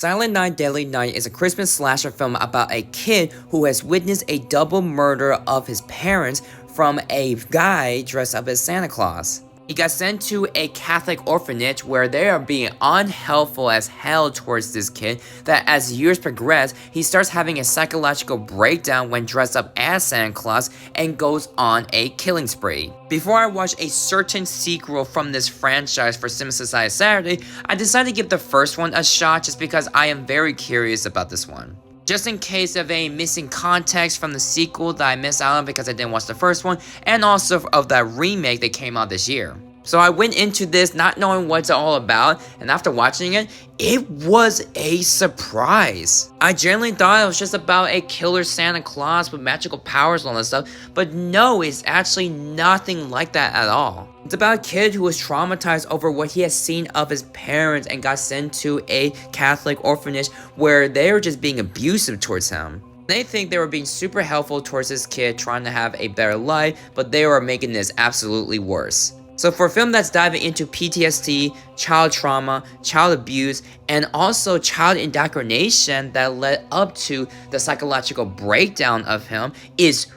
Silent Night, Deadly Night is a Christmas slasher film about a kid who has witnessed a double murder of his parents from a guy dressed up as Santa Claus. He got sent to a Catholic orphanage where they are being unhelpful as hell towards this kid that as years progress, he starts having a psychological breakdown when dressed up as Santa Claus and goes on a killing spree. Before I watch a certain sequel from this franchise for Cinema Society Saturday, I decided to give the first one a shot just because I am very curious about this one. Just in case of any missing context from the sequel that I missed out on because I didn't watch the first one, and also of that remake that came out this year. So I went into this not knowing what it's all about, and after watching it, it was a surprise. I generally thought it was just about a killer Santa Claus with magical powers and all that stuff, but no, it's actually nothing like that at all. It's about a kid who was traumatized over what he has seen of his parents and got sent to a Catholic orphanage where they were just being abusive towards him. They think they were being super helpful towards this kid trying to have a better life, but they were making this absolutely worse. So for a film that's diving into PTSD, child trauma, child abuse, and also child indoctrination that led up to the psychological breakdown of him is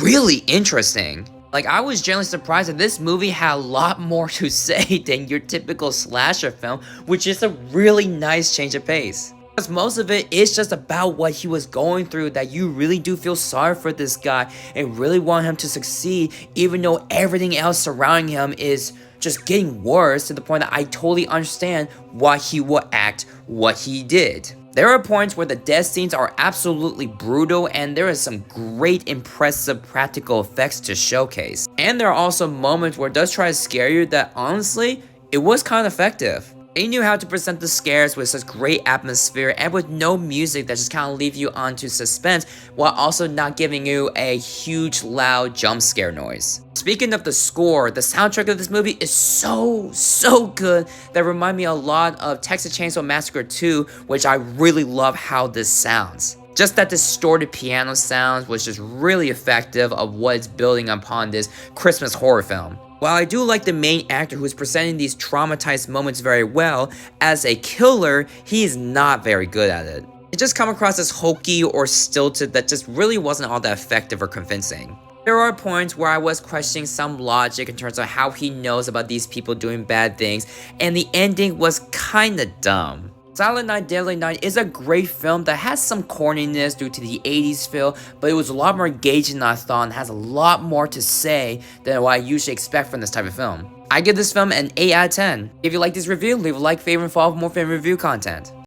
really interesting. Like, I was genuinely surprised that this movie had a lot more to say than your typical slasher film, which is a really nice change of pace. Because most of it is just about what he was going through, that you really do feel sorry for this guy and really want him to succeed even though everything else surrounding him is just getting worse to the point that I totally understand why he would act what he did. There are points where the death scenes are absolutely brutal and there is some great impressive practical effects to showcase. And there are also moments where it does try to scare you that honestly, it was kind of effective. They knew how to present the scares with such great atmosphere and with no music that just kind of leave you onto suspense while also not giving you a huge loud jump scare noise. Speaking of the score, the soundtrack of this movie is so good that remind me a lot of Texas Chainsaw Massacre 2, which I really love how this sounds. Just that distorted piano sounds was just really effective of what it's building upon this Christmas horror film. While I do like the main actor who is presenting these traumatized moments very well, as a killer, he is not very good at it. It just comes across as hokey or stilted that just really wasn't all that effective or convincing. There are points where I was questioning some logic in terms of how he knows about these people doing bad things, and the ending was kinda dumb. Silent Night, Deadly Night is a great film that has some corniness due to the 80s feel, but it was a lot more engaging than I thought and has a lot more to say than what I usually expect from this type of film. I give this film an 8 out of 10. If you like this review, leave a like, favorite, and follow for more film review content.